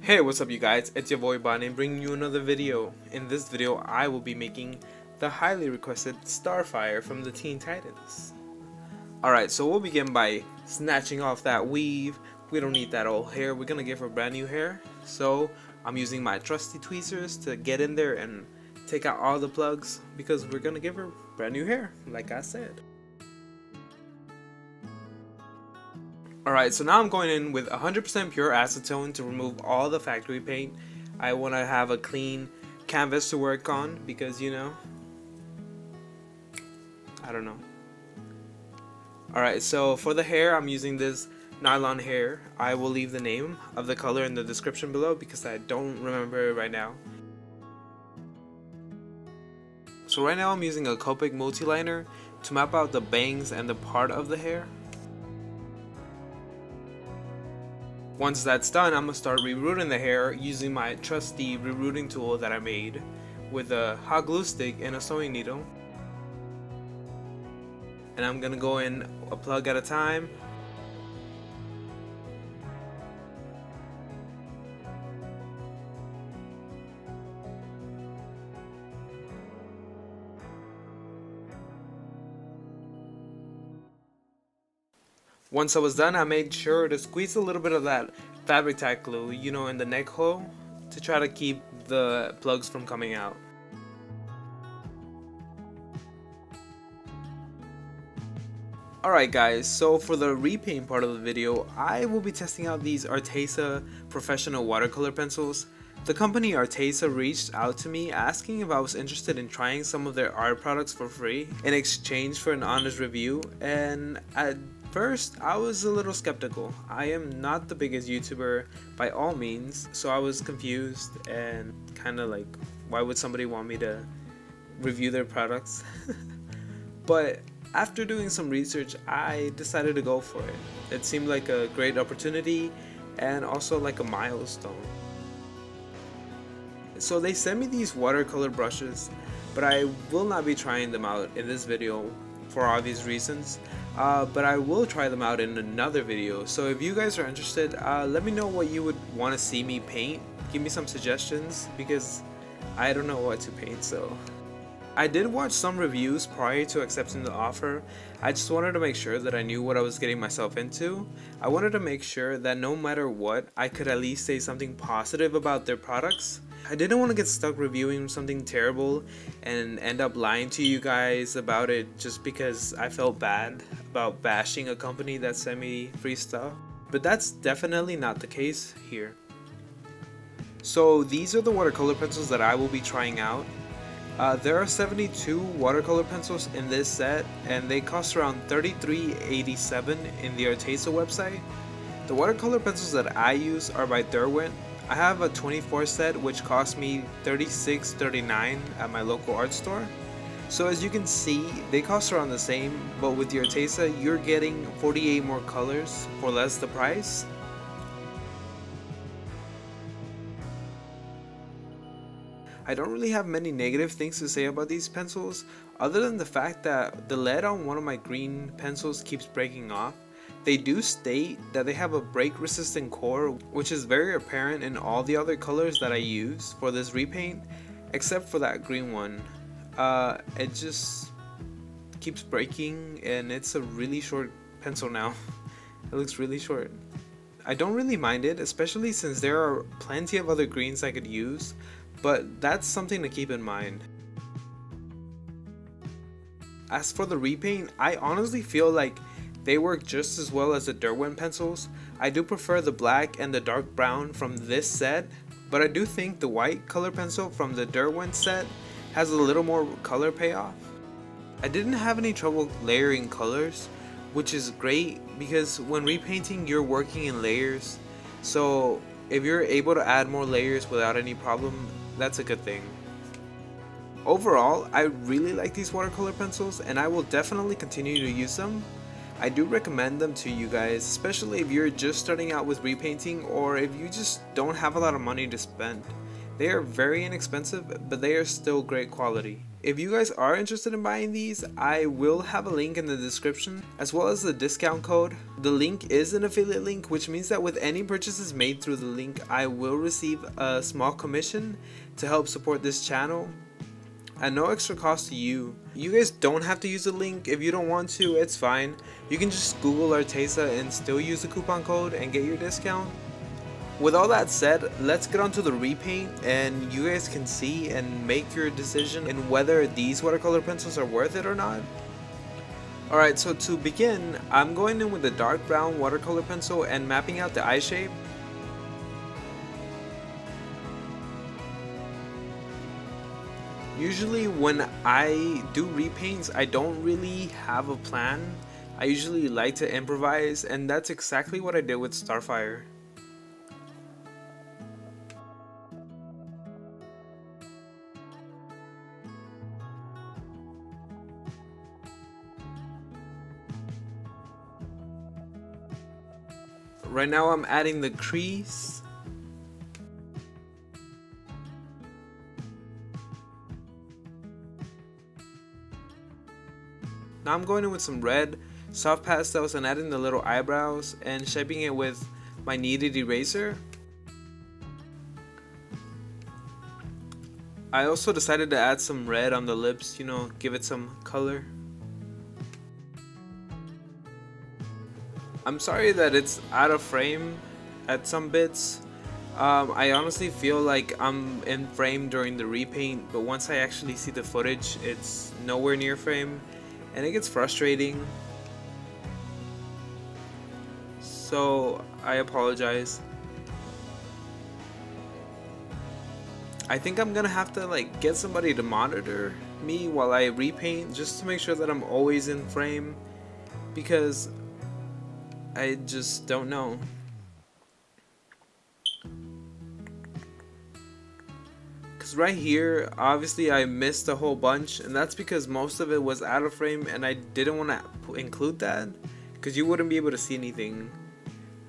Hey, what's up you guys, it's your boy Bonnie bringing you another video. In this video I will be making the highly requested Starfire from the Teen Titans. Alright, so we'll begin by snatching off that weave. We don't need that old hair, we're gonna give her brand new hair. So I'm using my trusty tweezers to get in there and take out all the plugs because we're gonna give her brand new hair, like I said. Alright, so now I'm going in with 100% pure acetone to remove all the factory paint. I want to have a clean canvas to work on because, you know, I don't know. Alright, so for the hair I'm using this nylon hair. I will leave the name of the color in the description below because I don't remember it right now. So right now I'm using a Copic multi-liner to map out the bangs and the part of the hair. Once that's done, I'm going to start rerooting the hair using my trusty rerooting tool that I made with a hot glue stick and a sewing needle. And I'm going to go in a plug at a time. Once I was done, I made sure to squeeze a little bit of that Faber-castell glue, you know, in the neck hole to try to keep the plugs from coming out. Alright guys, so for the repaint part of the video, I will be testing out these ARTEZA professional watercolor pencils. The company ARTEZA reached out to me asking if I was interested in trying some of their art products for free in exchange for an honest review, and at first, I was a little skeptical. I am not the biggest YouTuber by all means, so I was confused and kind of like, why would somebody want me to review their products? But after doing some research, I decided to go for it. It seemed like a great opportunity and also like a milestone. So they sent me these watercolor brushes, but I will not be trying them out in this video for obvious reasons. But I will try them out in another video. So if you guys are interested, let me know what you would want to see me paint. Give me some suggestions because I don't know what to paint. So I did watch some reviews prior to accepting the offer. I just wanted to make sure that I knew what I was getting myself into. I wanted to make sure that no matter what, I could at least say something positive about their products. I didn't want to get stuck reviewing something terrible and end up lying to you guys about it just because I felt bad about bashing a company that sent me free stuff. But that's definitely not the case here. So these are the watercolor pencils that I will be trying out. There are 72 watercolor pencils in this set and they cost around $33.87 in the ARTEZA website. The watercolor pencils that I use are by Derwent. I have a 24 set which cost me $36.39 at my local art store. So as you can see, they cost around the same, but with your ARTEZA you're getting 48 more colors for less the price. I don't really have many negative things to say about these pencils other than the fact that the lead on one of my green pencils keeps breaking off. They do state that they have a break resistant core, which is very apparent in all the other colors that I use for this repaint, except for that green one. It just keeps breaking and it's a really short pencil now. It looks really short. I don't really mind it, especially since there are plenty of other greens I could use, but that's something to keep in mind. As for the repaint, I honestly feel like they work just as well as the Derwent pencils. I do prefer the black and the dark brown from this set, but I do think the white color pencil from the Derwent set has a little more color payoff. I didn't have any trouble layering colors, which is great because when repainting you're working in layers, so if you're able to add more layers without any problem, that's a good thing. Overall, I really like these watercolor pencils and I will definitely continue to use them. I do recommend them to you guys, especially if you're just starting out with repainting or if you just don't have a lot of money to spend. They are very inexpensive, but they are still great quality. If you guys are interested in buying these, I will have a link in the description as well as the discount code. The link is an affiliate link, which means that with any purchases made through the link, I will receive a small commission to help support this channel at no extra cost to you. You guys don't have to use the link. If you don't want to, it's fine. You can just Google ARTEZA and still use the coupon code and get your discount. With all that said, let's get on to the repaint, and you guys can see and make your decision in whether these watercolor pencils are worth it or not. Alright, so to begin, I'm going in with the dark brown watercolor pencil and mapping out the eye shape. Usually when I do repaints, I don't really have a plan. I usually like to improvise, and that's exactly what I did with Starfire. Right now I'm adding the crease. Now I'm going in with some red, soft pastels, and adding the little eyebrows and shaping it with my kneaded eraser. I also decided to add some red on the lips, you know, give it some color. I'm sorry that it's out of frame at some bits. I honestly feel like I'm in frame during the repaint, but once I actually see the footage, it's nowhere near frame, and it gets frustrating. So I apologize. I think I'm gonna have to like get somebody to monitor me while I repaint, just to make sure that I'm always in frame, because I just don't know. Because right here, obviously I missed a whole bunch, and that's because most of it was out of frame, and I didn't want to include that because you wouldn't be able to see anything.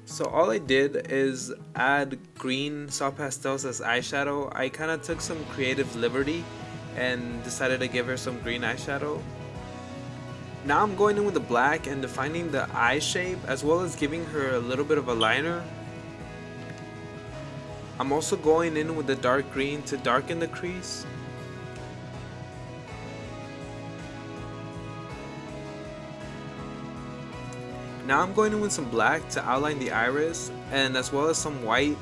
So all I did is add green soft pastels as eyeshadow. I kind of took some creative liberty and decided to give her some green eyeshadow. Now I'm going in with the black and defining the eye shape, as well as giving her a little bit of a liner. I'm also going in with the dark green to darken the crease. Now I'm going in with some black to outline the iris, and as well as some white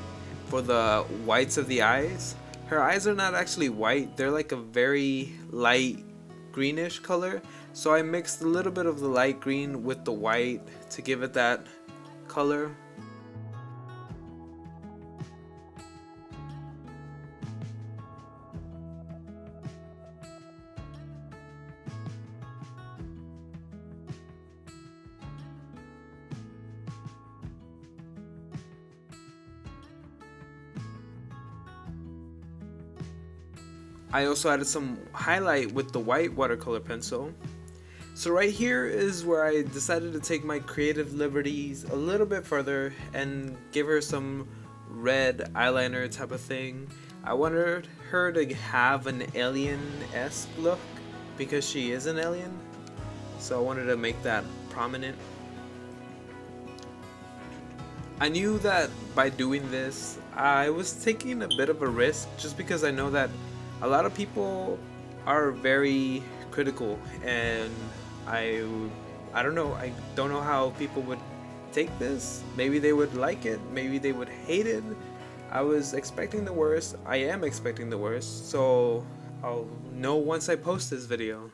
for the whites of the eyes. Her eyes are not actually white, they're like a very light greenish color, so I mixed a little bit of the light green with the white to give it that color. I also added some highlight with the white watercolor pencil. So right here is where I decided to take my creative liberties a little bit further and give her some red eyeliner type of thing. I wanted her to have an alien-esque look because she is an alien, so I wanted to make that prominent. I knew that by doing this I was taking a bit of a risk, just because I know that a lot of people are very critical, and I don't know. I don't know how people would take this. Maybe they would like it, maybe they would hate it. I was expecting the worst. I am expecting the worst, so I'll know once I post this video.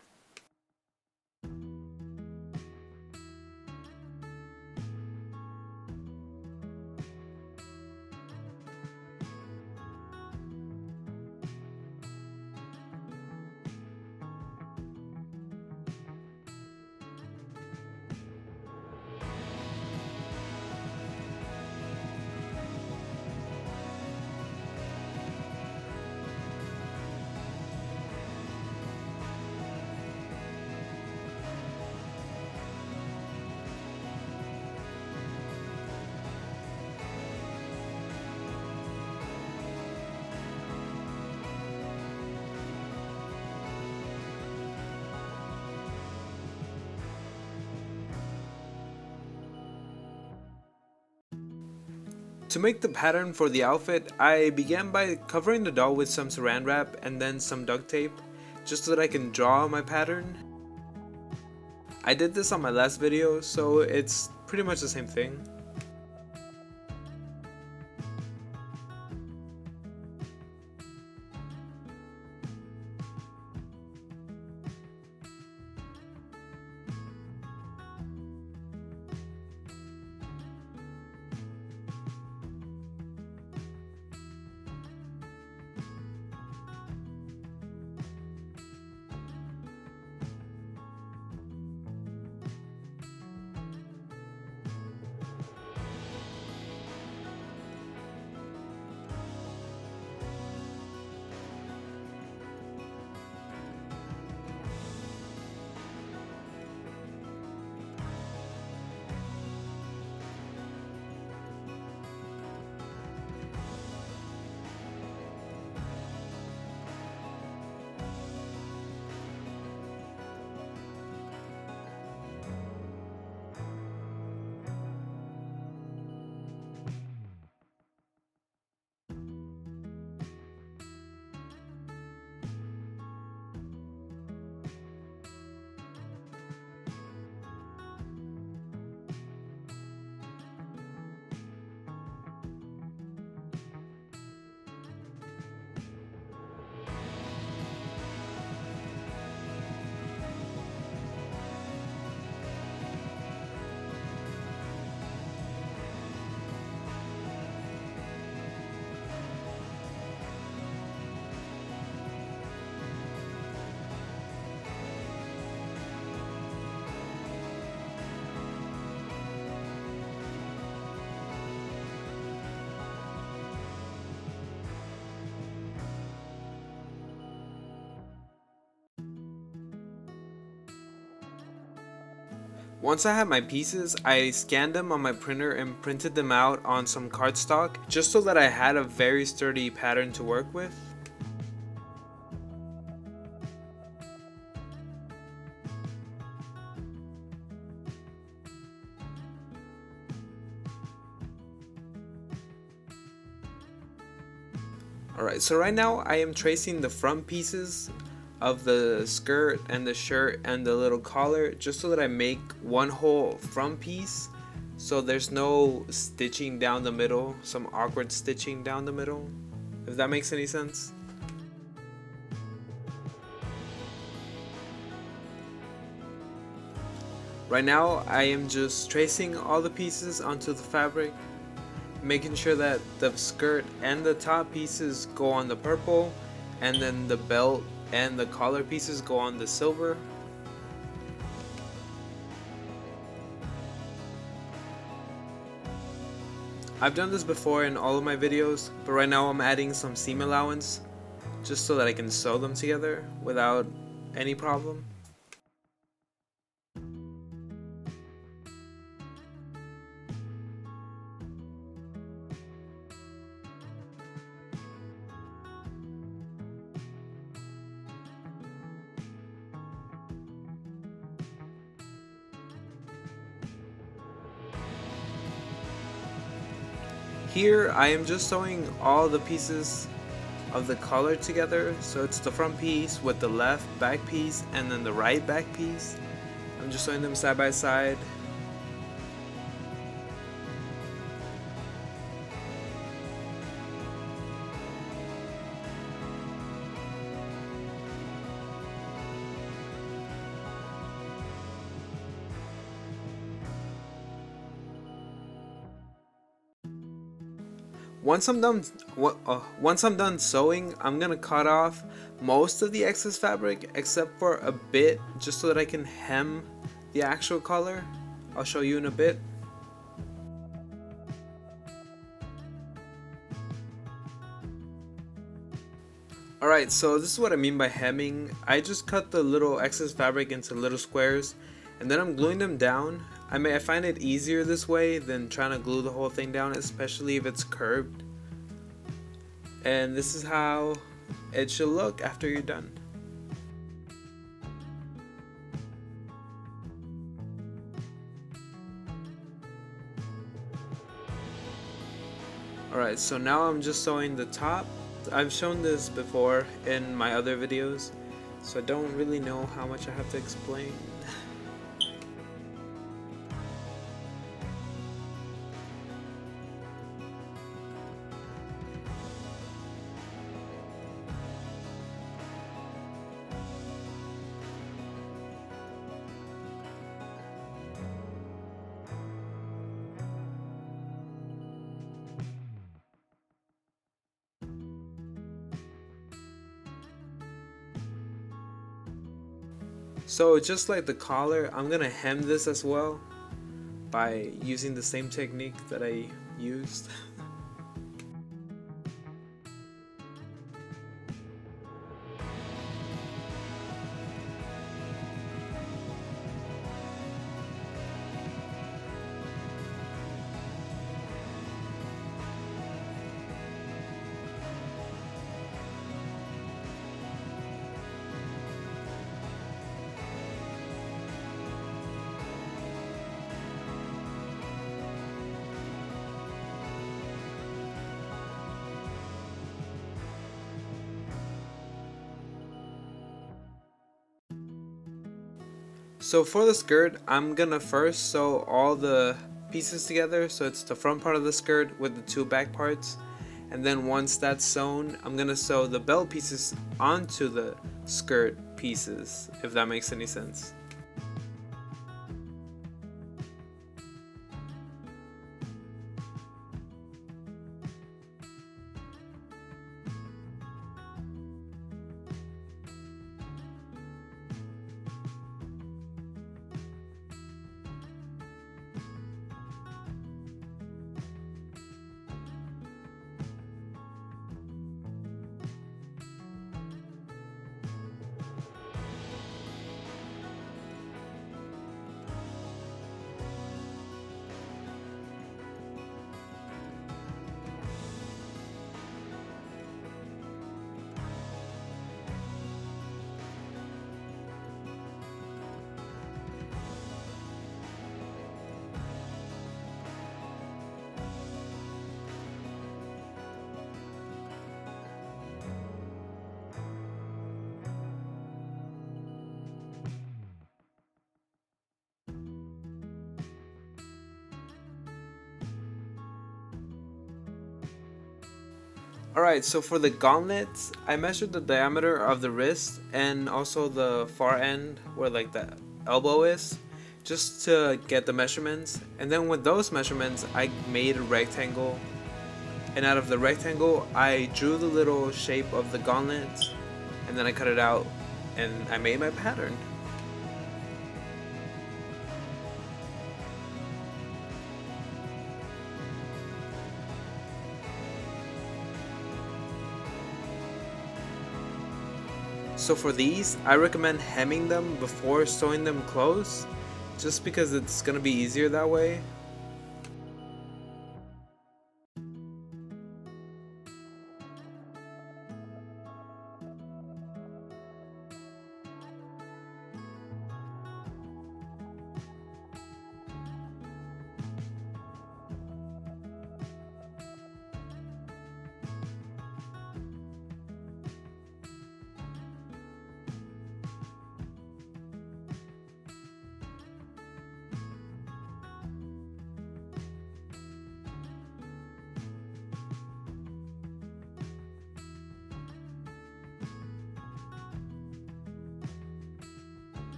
To make the pattern for the outfit, I began by covering the doll with some saran wrap and then some duct tape, just so that I can draw my pattern. I did this on my last video, so it's pretty much the same thing. Once I had my pieces, I scanned them on my printer and printed them out on some cardstock, just so that I had a very sturdy pattern to work with. Alright, so right now I am tracing the front pieces of the skirt and the shirt and the little collar, just so that I make one whole front piece, so there's no stitching down the middle, some awkward stitching down the middle, if that makes any sense. Right now I am just tracing all the pieces onto the fabric, making sure that the skirt and the top pieces go on the purple, and then the belt and the collar pieces go on the silver. I've done this before in all of my videos, but right now I'm adding some seam allowance just so that I can sew them together without any problem. Here I am just sewing all the pieces of the collar together, so it's the front piece with the left back piece and then the right back piece. I'm just sewing them side by side. Once I'm done sewing, I'm gonna cut off most of the excess fabric except for a bit, just so that I can hem the actual color. I'll show you in a bit. Alright, so this is what I mean by hemming. I just cut the little excess fabric into little squares and then I'm gluing them down. I find it easier this way than trying to glue the whole thing down, especially if it's curved. And this is how it should look after you're done. Alright, so now I'm just sewing the top. I've shown this before in my other videos, so I don't really know how much I have to explain. So just like the collar, I'm gonna hem this as well by using the same technique that I used. So for the skirt, I'm gonna first sew all the pieces together, so it's the front part of the skirt with the two back parts, and then once that's sewn, I'm gonna sew the belt pieces onto the skirt pieces, if that makes any sense. Alright, so for the gauntlets, I measured the diameter of the wrist and also the far end where like the elbow is, just to get the measurements. And then with those measurements, I made a rectangle, and out of the rectangle I drew the little shape of the gauntlet, and then I cut it out and I made my pattern. So for these, I recommend hemming them before sewing them close, just because it's going to be easier that way.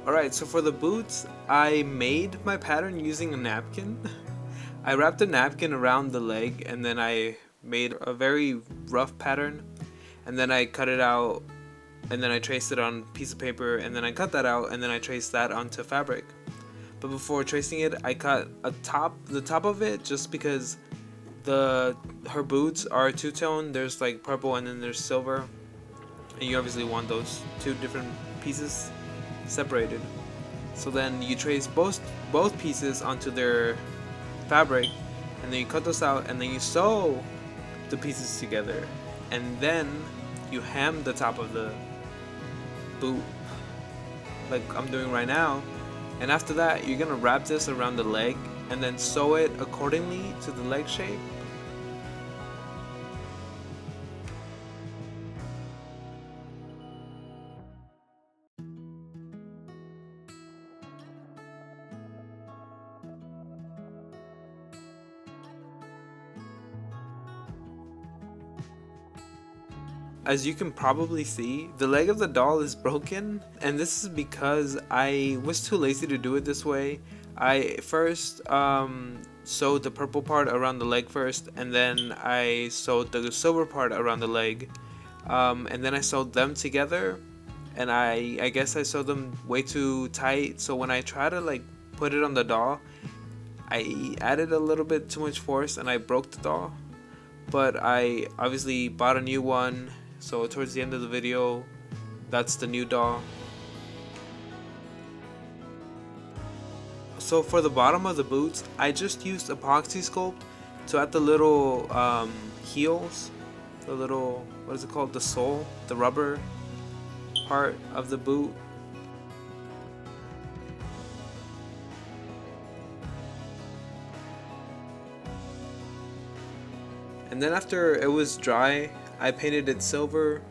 Alright, so for the boots, I made my pattern using a napkin. I wrapped a napkin around the leg and then I made a very rough pattern, and then I cut it out, and then I traced it on a piece of paper, and then I cut that out, and then I traced that onto fabric. But before tracing it, I cut the top of it just because her boots are two-tone. There's like purple and then there's silver, and you obviously want those two different pieces separated. So then you trace both pieces onto their fabric, and then you cut those out, and then you sew the pieces together, and then you hem the top of the boot like I'm doing right now. And after that, you're gonna wrap this around the leg and then sew it accordingly to the leg shape. As you can probably see, the leg of the doll is broken, and this is because I was too lazy to do it this way. I first sewed the purple part around the leg first, and then I sewed the silver part around the leg, and then I sewed them together, and I guess I sewed them way too tight, so when I try to like put it on the doll, I added a little bit too much force and I broke the doll. But I obviously bought a new one. So towards the end of the video, that's the new doll. So for the bottom of the boots, I just used epoxy sculpt to add the little heels, the little, what is it called, the sole, the rubber part of the boot. And then after it was dry, I painted it silver.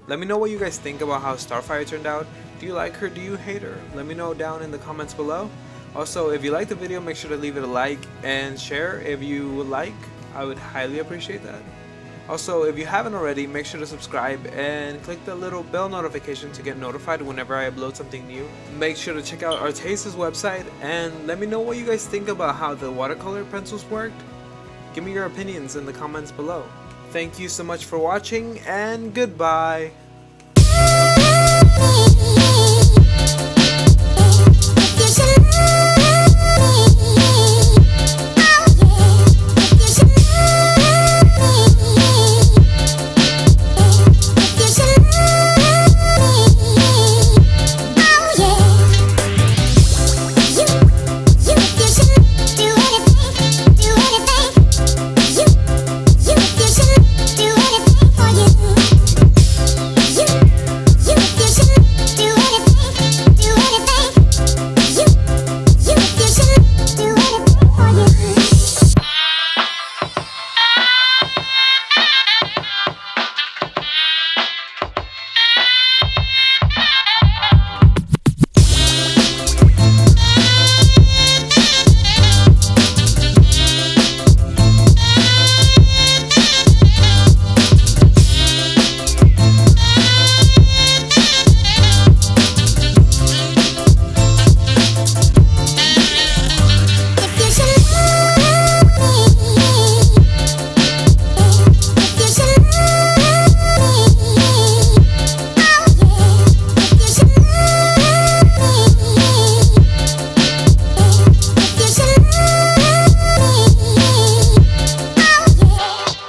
Let me know what you guys think about how Starfire turned out. Do you like her? Do you hate her? Let me know down in the comments below. Also, if you liked the video, make sure to leave it a like and share if you would like. I would highly appreciate that. Also, if you haven't already, make sure to subscribe and click the little bell notification to get notified whenever I upload something new. Make sure to check out ARTEZA's website and let me know what you guys think about how the watercolor pencils worked. Give me your opinions in the comments below. Thank you so much for watching, and goodbye.